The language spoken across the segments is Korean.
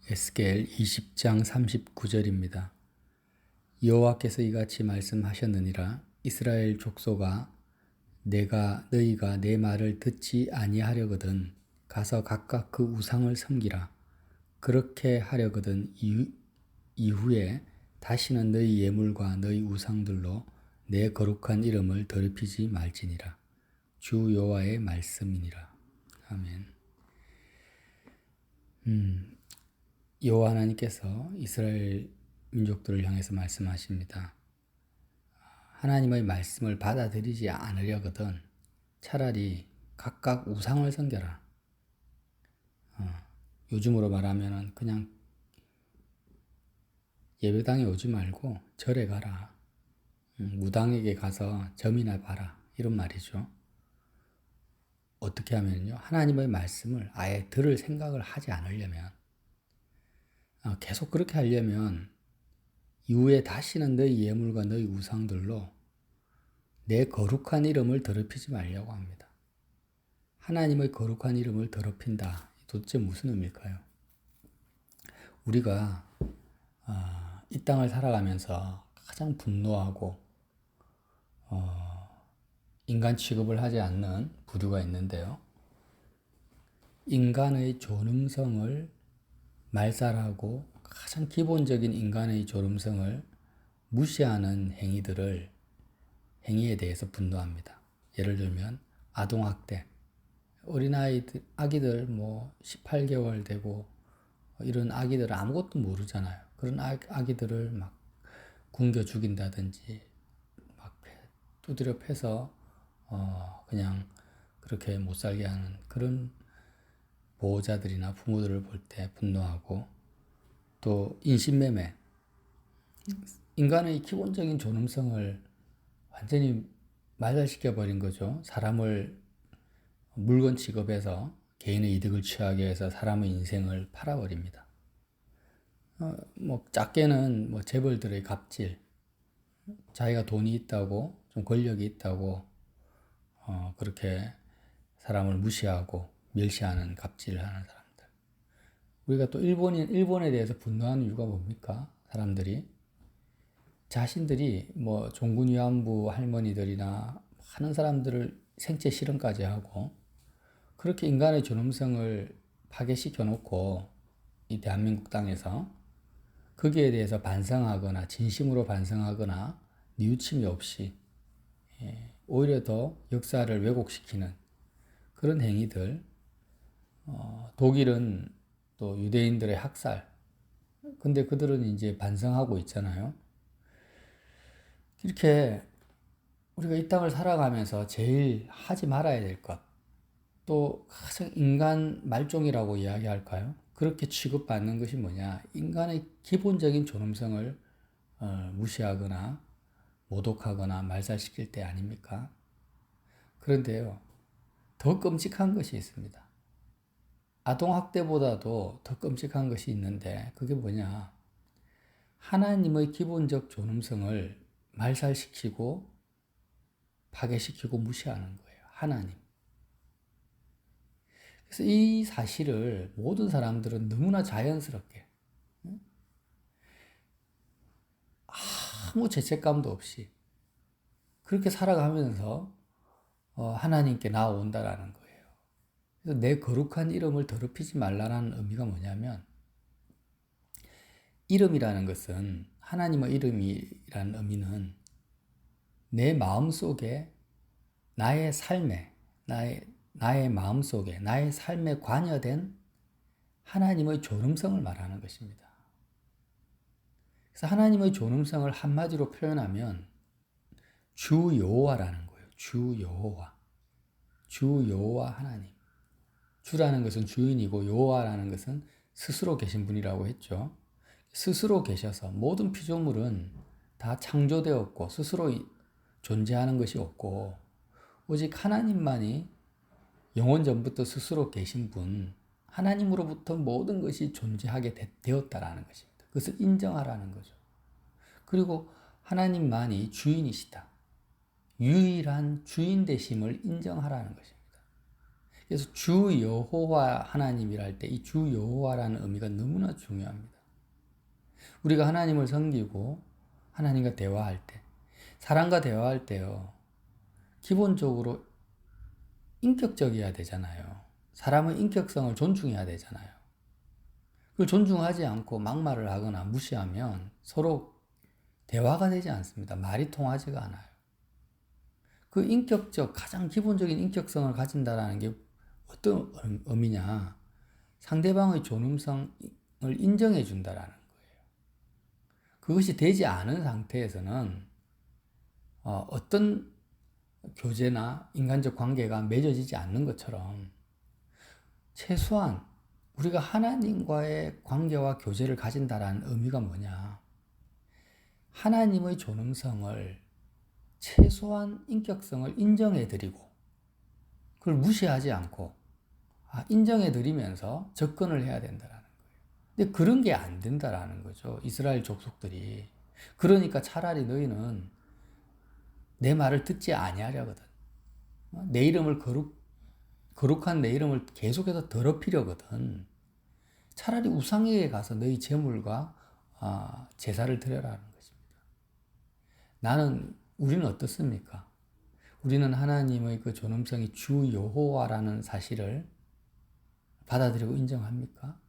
에스겔 20장 39절입니다. 여호와께서 이같이 말씀하셨느니라. 이스라엘 족속아, 너희가 내 말을 듣지 아니하려거든 가서 각각 그 우상을 섬기라. 그렇게 하려거든 이후에 다시는 너희 예물과 너희 우상들로 내 거룩한 이름을 더럽히지 말지니라. 주 여호와의 말씀이니라. 아멘. 여호와 하나님께서 이스라엘 민족들을 향해서 말씀하십니다. 하나님의 말씀을 받아들이지 않으려거든 차라리 각각 우상을 섬겨라. 요즘으로 말하면 그냥 예배당에 오지 말고 절에 가라. 무당에게 가서 점이나 봐라. 이런 말이죠. 어떻게 하면요, 하나님의 말씀을 아예 들을 생각을 하지 않으려면, 계속 그렇게 하려면 이후에 다시는 너희 예물과 너희 우상들로 내 거룩한 이름을 더럽히지 말려고 합니다. 하나님의 거룩한 이름을 더럽힌다. 도대체 무슨 의미일까요? 우리가 이 땅을 살아가면서 가장 분노하고 인간 취급을 하지 않는 부류가 있는데요. 인간의 존엄성을 말살하고 가장 기본적인 인간의 존엄성을 무시하는 행위에 대해서 분노합니다. 예를 들면 아동학대, 아기들 18개월 되고 이런 아기들은 아무것도 모르잖아요. 그런 아기들을 막 굶겨 죽인다든지 막 두드려 패서 그냥 그렇게 못 살게 하는 그런 보호자들이나 부모들을 볼 때 분노하고, 또 인신매매, 인간의 기본적인 존엄성을 완전히 말살시켜버린 거죠. 사람을 물건 취급해서 개인의 이득을 취하기 위해서 사람의 인생을 팔아버립니다. 작게는 재벌들의 갑질, 자기가 돈이 있다고, 좀 권력이 있다고, 그렇게 사람을 무시하고 멸시하는 갑질을 하는 사람들. 우리가 또 일본에 대해서 분노하는 이유가 뭡니까? 사람들이 자신들이 종군 위안부 할머니들이나 많은 사람들을 생체 실험까지 하고 그렇게 인간의 존엄성을 파괴시켜 놓고 이 대한민국 땅에서 거기에 대해서 반성하거나 진심으로 반성하거나 뉘우침이 없이 오히려 더 역사를 왜곡시키는 그런 행위들. 독일은 또 유대인들의 학살. 근데 그들은 이제 반성하고 있잖아요. 이렇게 우리가 이 땅을 살아가면서 제일 하지 말아야 될 것, 또 가장 인간 말종이라고 이야기할까요? 그렇게 취급받는 것이 뭐냐? 인간의 기본적인 존엄성을 무시하거나 모독하거나 말살시킬 때 아닙니까? 그런데요, 더 끔찍한 것이 있습니다. 아동학대보다도 더 끔찍한 것이 있는데 그게 뭐냐? 하나님의 기본적 존엄성을 말살시키고 파괴시키고 무시하는 거예요. 하나님. 그래서 이 사실을 모든 사람들은 너무나 자연스럽게 아무 죄책감도 없이 그렇게 살아가면서 하나님께 나아온다라는 거예요. 그래서 내 거룩한 이름을 더럽히지 말라는 의미가 뭐냐면, 이름이라는 것은, 하나님의 이름이라는 의미는 내 마음속에, 나의 삶에, 나의 마음속에, 나의 삶에 관여된 하나님의 존엄성을 말하는 것입니다. 그래서 하나님의 존엄성을 한마디로 표현하면 주 여호와라는 거예요. 주 여호와. 주 여호와 하나님. 주라는 것은 주인이고 여호와라는 것은 스스로 계신 분이라고 했죠. 스스로 계셔서 모든 피조물은 다 창조되었고 스스로 존재하는 것이 없고 오직 하나님만이 영원 전부터 스스로 계신 분, 하나님으로부터 모든 것이 존재하게 되었다라는 것입니다. 그것을 인정하라는 거죠. 그리고 하나님만이 주인이시다. 유일한 주인 되심을 인정하라는 것입니다. 그래서 주 여호와 하나님이라 할 때 이 주 여호와라는 의미가 너무나 중요합니다. 우리가 하나님을 섬기고 하나님과 대화할 때, 사람과 대화할 때요, 기본적으로 인격적이어야 되잖아요. 사람의 인격성을 존중해야 되잖아요. 그걸 존중하지 않고 막말을 하거나 무시하면 서로 대화가 되지 않습니다. 말이 통하지가 않아요. 그 인격적, 가장 기본적인 인격성을 가진다는 게 어떤 의미냐? 상대방의 존엄성을 인정해 준다라는 거예요. 그것이 되지 않은 상태에서는 어떤 교제나 인간적 관계가 맺어지지 않는 것처럼 최소한 우리가 하나님과의 관계와 교제를 가진다라는 의미가 뭐냐? 하나님의 존엄성을 최소한 인격성을 인정해드리고 그걸 무시하지 않고 인정해드리면서 접근을 해야 된다라는 거예요. 근데 그런 게 안 된다라는 거죠. 이스라엘 족속들이. 그러니까 차라리 너희는 내 말을 듣지 아니하려거든. 내 이름을 거룩한 내 이름을 계속해서 더럽히려거든. 차라리 우상에게 가서 너희 제물과 제사를 드려라는 것입니다. 우리는 어떻습니까? 우리는 하나님의 그 존엄성이 주 여호와라는 사실을 받아들이고 인정합니까?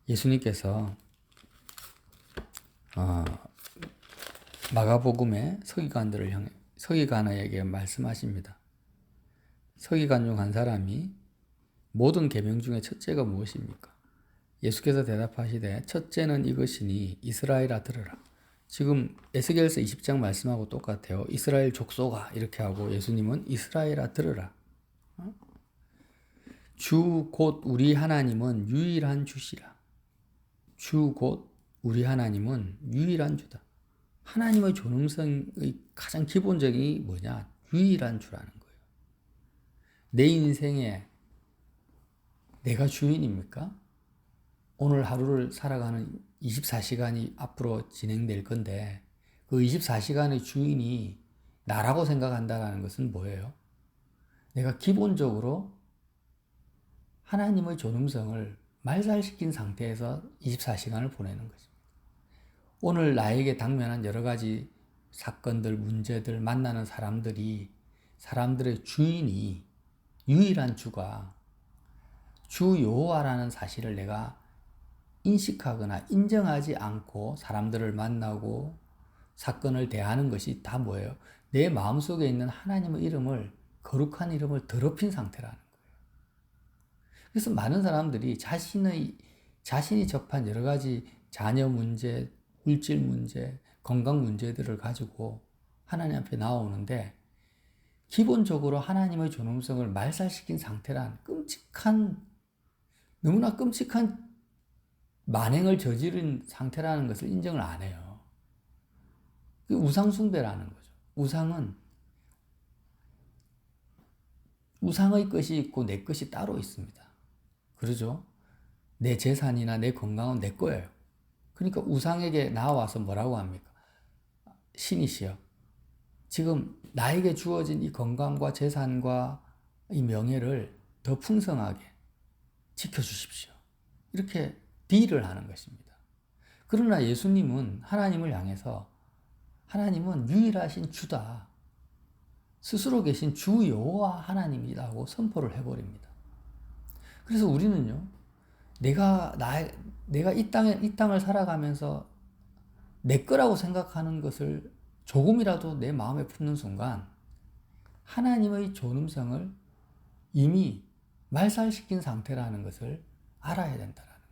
예수님께서 마가복음의 서기관에게 말씀하십니다. 서기관 중 한 사람이 모든 계명 중에 첫째가 무엇입니까? 예수께서 대답하시되 첫째는 이것이니 이스라엘아 들으라. 지금 에스겔서 20장 말씀하고 똑같아요. 이스라엘 족속아 이렇게 하고 예수님은 이스라엘아 들으라. 주 곧 우리 하나님은 유일한 주시라. 주 곧 우리 하나님은 유일한 주다. 하나님의 존엄성의 가장 기본적이 뭐냐? 유일한 주라는 거예요. 내 인생에 내가 주인입니까? 오늘 하루를 살아가는 24시간이 앞으로 진행될 건데 그 24시간의 주인이 나라고 생각한다는 것은 뭐예요? 내가 기본적으로 하나님의 존엄성을 말살시킨 상태에서 24시간을 보내는 것입니다. 오늘 나에게 당면한 여러 가지 사건들, 문제들, 만나는 사람들의 주인이 유일한 주가 주 여호와라는 사실을 내가 인식하거나 인정하지 않고 사람들을 만나고 사건을 대하는 것이 다 뭐예요? 내 마음속에 있는 하나님의 이름을, 거룩한 이름을 더럽힌 상태라는 거예요. 그래서 많은 사람들이 자신이 접한 여러 가지 자녀 문제, 물질 문제, 건강 문제들을 가지고 하나님 앞에 나오는데 기본적으로 하나님의 존엄성을 말살시킨 상태란 너무나 끔찍한 만행을 저지른 상태라는 것을 인정을 안 해요. 우상숭배라는 거죠. 우상의 것이 있고 내 것이 따로 있습니다. 그러죠? 내 재산이나 내 건강은 내 거예요. 그러니까 우상에게 나와서 뭐라고 합니까? 신이시여, 지금 나에게 주어진 이 건강과 재산과 이 명예를 더 풍성하게 지켜주십시오. 이렇게 딜을 하는 것입니다. 그러나 예수님은 하나님을 향해서 하나님은 유일하신 주다. 스스로 계신 주 여호와 하나님이라고 선포를 해버립니다. 그래서 우리는요, 내가 이 땅을 살아가면서 내 거라고 생각하는 것을 조금이라도 내 마음에 품는 순간 하나님의 존엄성을 이미 말살시킨 상태라는 것을 알아야 된다는 거예요.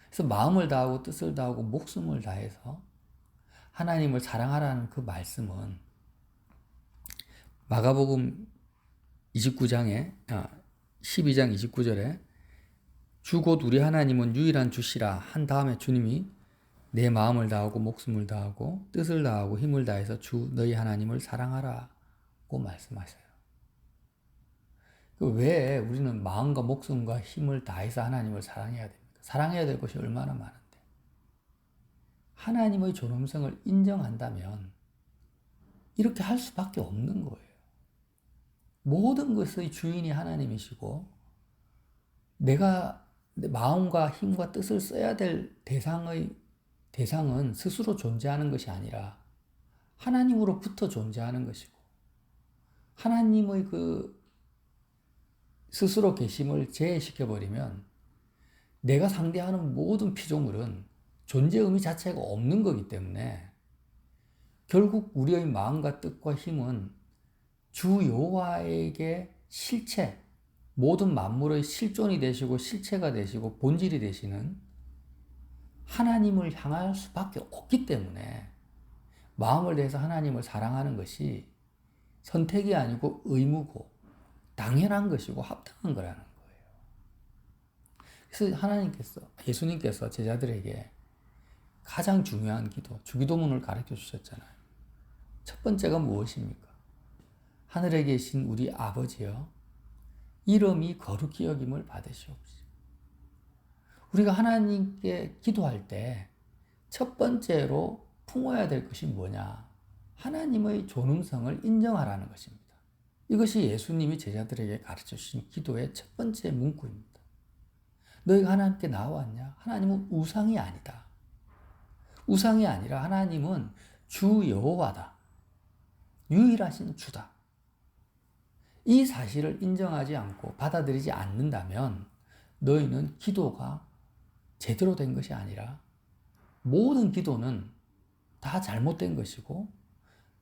그래서 마음을 다하고 뜻을 다하고 목숨을 다해서 하나님을 사랑하라는 그 말씀은 마가복음 12장 29절에 주 곧 우리 하나님은 유일한 주시라 한 다음에 주님이 내 마음을 다하고 목숨을 다하고 뜻을 다하고 힘을 다해서 주 너희 하나님을 사랑하라고 말씀하셔요. 왜 우리는 마음과 목숨과 힘을 다해서 하나님을 사랑해야 됩니까? 사랑해야 될 것이 얼마나 많은데. 하나님의 존엄성을 인정한다면 이렇게 할 수밖에 없는 거예요. 모든 것의 주인이 하나님이시고 내가 내 마음과 힘과 뜻을 써야 될 대상은 스스로 존재하는 것이 아니라 하나님으로부터 존재하는 것이고 하나님의 그 스스로 계심을 제외시켜버리면 내가 상대하는 모든 피조물은 존재 의미 자체가 없는 거기 때문에 결국 우리의 마음과 뜻과 힘은 주 여호와에게 실체, 모든 만물의 실존이 되시고 실체가 되시고 본질이 되시는 하나님을 향할 수밖에 없기 때문에 마음을 다해서 하나님을 사랑하는 것이 선택이 아니고 의무고 당연한 것이고 합당한 거라는 거예요. 그래서 예수님께서 제자들에게 가장 중요한 기도, 주기도문을 가르쳐 주셨잖아요. 첫 번째가 무엇입니까? 하늘에 계신 우리 아버지여, 이름이 거룩히 여김을 받으시옵시고. 우리가 하나님께 기도할 때 첫 번째로 품어야 될 것이 뭐냐? 하나님의 존엄성을 인정하라는 것입니다. 이것이 예수님이 제자들에게 가르쳐 주신 기도의 첫 번째 문구입니다. 너희가 하나님께 나왔냐? 하나님은 우상이 아니다. 우상이 아니라 하나님은 주 여호와다. 유일하신 주다. 이 사실을 인정하지 않고 받아들이지 않는다면 너희는 기도가 제대로 된 것이 아니라 모든 기도는 다 잘못된 것이고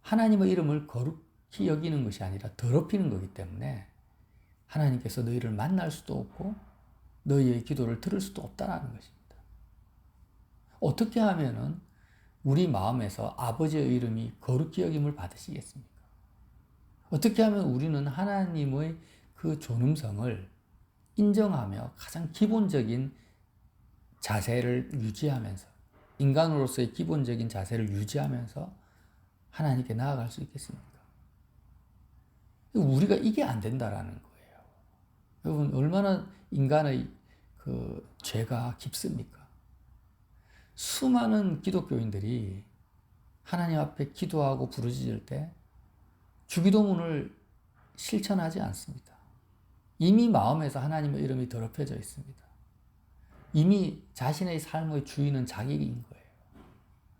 하나님의 이름을 거룩히 여기는 것이 아니라 더럽히는 거기 때문에 하나님께서 너희를 만날 수도 없고 너희의 기도를 들을 수도 없다는 것입니다. 어떻게 하면은 우리 마음에서 아버지의 이름이 거룩히 여김을 받으시겠습니까? 어떻게 하면 우리는 하나님의 그 존엄성을 인정하며 가장 기본적인 자세를 유지하면서 인간으로서의 기본적인 자세를 유지하면서 하나님께 나아갈 수 있겠습니까? 우리가 이게 안 된다라는 거예요. 여러분, 얼마나 인간의 그 죄가 깊습니까? 수많은 기독교인들이 하나님 앞에 기도하고 부르짖을 때 주기도문을 실천하지 않습니다. 이미 마음에서 하나님의 이름이 더럽혀져 있습니다. 이미 자신의 삶의 주인은 자기인 거예요.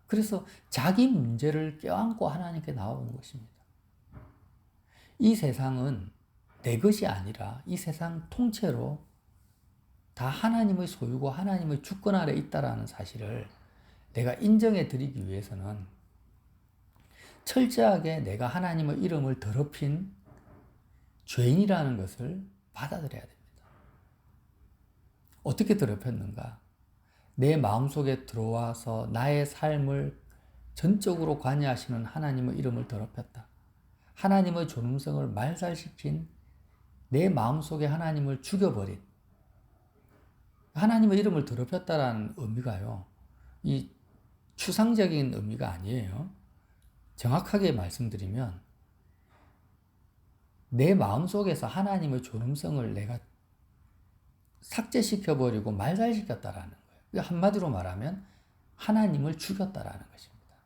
그래서 자기 문제를 껴안고 하나님께 나아온 것입니다. 이 세상은 내 것이 아니라 이 세상 통째로 다 하나님의 소유고 하나님의 주권 아래 있다라는 사실을 내가 인정해 드리기 위해서는 철저하게 내가 하나님의 이름을 더럽힌 죄인이라는 것을 받아들여야 됩니다. 어떻게 더럽혔는가? 내 마음속에 들어와서 나의 삶을 전적으로 관여하시는 하나님의 이름을 더럽혔다. 하나님의 존엄성을 말살시킨 내 마음속에 하나님을 죽여버린 하나님의 이름을 더럽혔다라는 의미가요. 이 추상적인 의미가 아니에요. 정확하게 말씀드리면 내 마음속에서 하나님의 존엄성을 내가 삭제시켜버리고 말살시켰다라는 거예요. 한마디로 말하면 하나님을 죽였다라는 것입니다.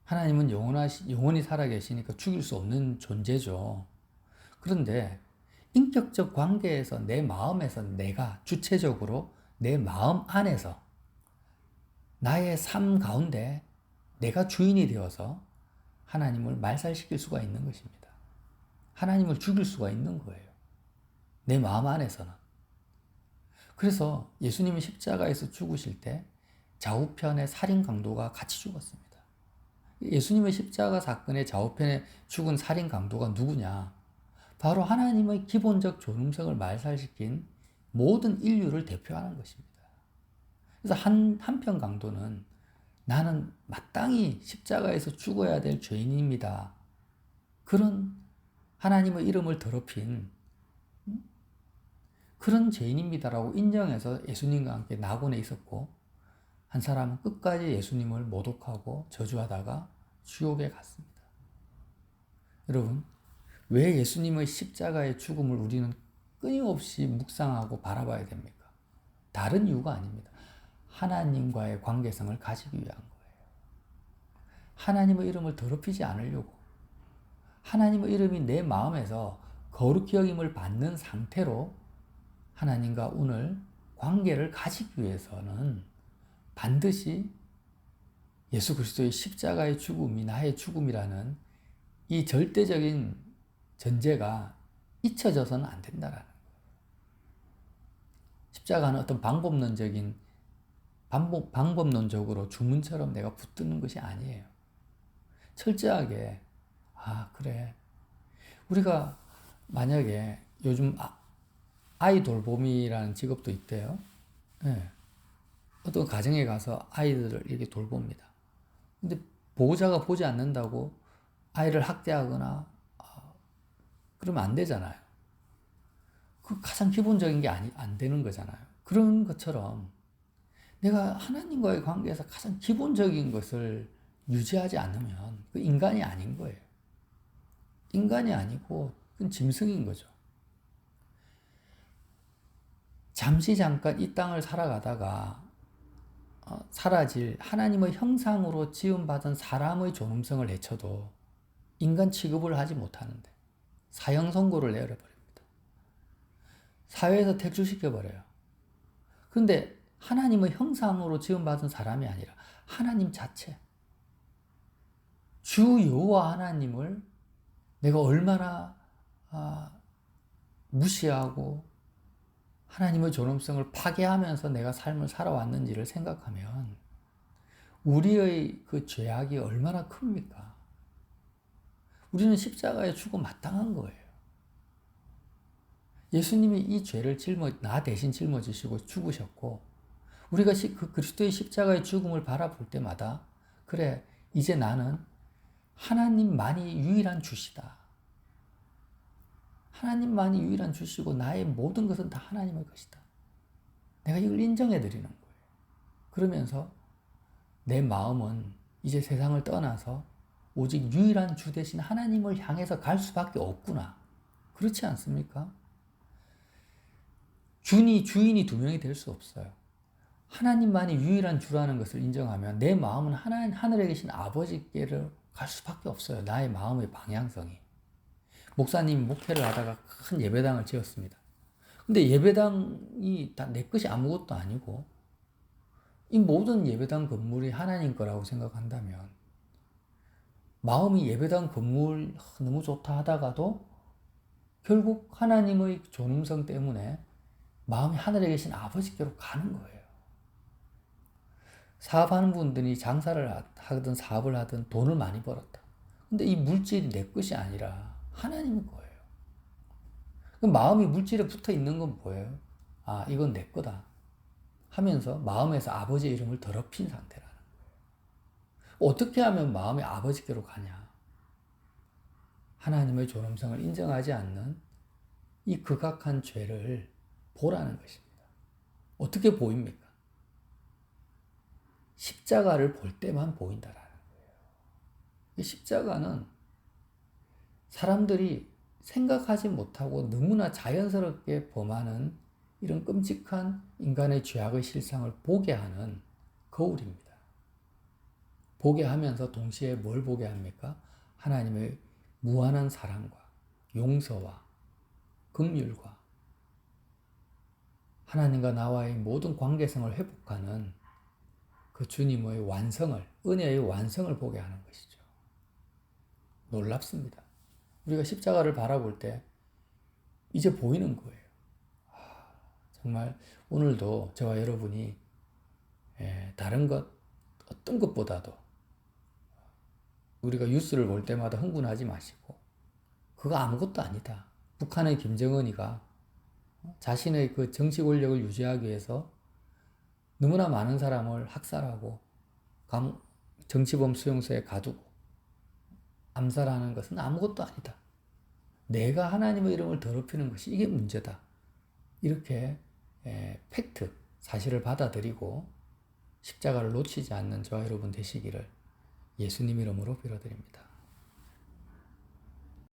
하나님은 영원히 살아계시니까 죽일 수 없는 존재죠. 그런데 인격적 관계에서 내 마음에서 내가 주체적으로 내 마음 안에서 나의 삶 가운데 내가 주인이 되어서 하나님을 말살시킬 수가 있는 것입니다. 하나님을 죽일 수가 있는 거예요. 내 마음 안에서는. 그래서 예수님이 십자가에서 죽으실 때 좌우편의 살인 강도가 같이 죽었습니다. 예수님의 십자가 사건의 좌우편에 죽은 살인 강도가 누구냐? 바로 하나님의 기본적 존엄성을 말살시킨 모든 인류를 대표하는 것입니다. 그래서 한편 강도는 나는 마땅히 십자가에서 죽어야 될 죄인입니다. 그런 하나님의 이름을 더럽힌 그런 죄인입니다라고 인정해서 예수님과 함께 낙원에 있었고 한 사람은 끝까지 예수님을 모독하고 저주하다가 지옥에 갔습니다. 여러분, 왜 예수님의 십자가의 죽음을 우리는 끊임없이 묵상하고 바라봐야 됩니까? 다른 이유가 아닙니다. 하나님과의 관계성을 가지기 위한 거예요. 하나님의 이름을 더럽히지 않으려고, 하나님의 이름이 내 마음에서 거룩히 여김을 받는 상태로 하나님과 오늘 관계를 가지기 위해서는 반드시 예수 그리스도의 십자가의 죽음이 나의 죽음이라는 이 절대적인 전제가 잊혀져서는 안 된다라는 거예요. 십자가는 어떤 방법론적으로 주문처럼 내가 붙드는 것이 아니에요. 철저하게 그래. 우리가 만약에 요즘 아이 돌봄이라는 직업도 있대요. 네. 어떤 가정에 가서 아이들을 이렇게 돌봅니다. 근데 보호자가 보지 않는다고 아이를 학대하거나 그러면 안 되잖아요. 그 가장 기본적인 게 안 되는 거잖아요. 그런 것처럼 내가 하나님과의 관계에서 가장 기본적인 것을 유지하지 않으면 그 인간이 아닌 거예요. 인간이 아니고 그건 짐승인 거죠. 잠깐 이 땅을 살아가다가 사라질 하나님의 형상으로 지음받은 사람의 존엄성을 해쳐도 인간 취급을 하지 못하는데 사형 선고를 내려버립니다. 사회에서 퇴출시켜버려요. 그런데 하나님의 형상으로 지음받은 사람이 아니라 하나님 자체, 주 여호와 하나님을 내가 얼마나 무시하고 하나님의 존엄성을 파괴하면서 내가 삶을 살아왔는지를 생각하면 우리의 그 죄악이 얼마나 큽니까? 우리는 십자가에 죽어 마땅한 거예요. 예수님이 이 죄를 나 대신 짊어지시고 죽으셨고 우리가 그 그리스도의 십자가의 죽음을 바라볼 때마다 그래, 이제 나는 하나님만이 유일한 주시다. 하나님만이 유일한 주시고 나의 모든 것은 다 하나님의 것이다. 내가 이걸 인정해 드리는 거예요. 그러면서 내 마음은 이제 세상을 떠나서 오직 유일한 주 대신 하나님을 향해서 갈 수밖에 없구나. 그렇지 않습니까? 주인이 두 명이 될 수 없어요. 하나님만이 유일한 주라는 것을 인정하면 내 마음은 하늘에 계신 아버지께로 갈 수밖에 없어요. 나의 마음의 방향성이. 목사님이 목회를 하다가 큰 예배당을 지었습니다. 근데 예배당이 다 내 것이 아무것도 아니고 이 모든 예배당 건물이 하나님 거라고 생각한다면 마음이 예배당 건물 너무 좋다 하다가도 결국 하나님의 존엄성 때문에 마음이 하늘에 계신 아버지께로 가는 거예요. 사업하는 분들이 장사를 하든 사업을 하든 돈을 많이 벌었다. 근데 이 물질이 내 것이 아니라 하나님의 거예요. 그럼 마음이 물질에 붙어 있는 건 뭐예요? 이건 내 거다 하면서 마음에서 아버지의 이름을 더럽힌 상태라는 거예요. 어떻게 하면 마음이 아버지께로 가냐? 하나님의 존엄성을 인정하지 않는 이 극악한 죄를 보라는 것입니다. 어떻게 보입니까? 십자가를 볼 때만 보인다라는 거예요. 이 십자가는 사람들이 생각하지 못하고 너무나 자연스럽게 범하는 이런 끔찍한 인간의 죄악의 실상을 보게 하는 거울입니다. 보게 하면서 동시에 뭘 보게 합니까? 하나님의 무한한 사랑과 용서와 긍휼과 하나님과 나와의 모든 관계성을 회복하는 그 주님의 은혜의 완성을 보게 하는 것이죠. 놀랍습니다. 우리가 십자가를 바라볼 때 이제 보이는 거예요. 정말 오늘도 저와 여러분이 다른 어떤 것보다도 우리가 뉴스를 볼 때마다 흥분하지 마시고 그거 아무것도 아니다. 북한의 김정은이가 자신의 그 정치 권력을 유지하기 위해서 너무나 많은 사람을 학살하고 정치범 수용소에 가두고 암살하는 것은 아무것도 아니다. 내가 하나님의 이름을 더럽히는 것이 이게 문제다. 이렇게 팩트, 사실을 받아들이고 십자가를 놓치지 않는 저와 여러분 되시기를 예수님 이름으로 빌어드립니다.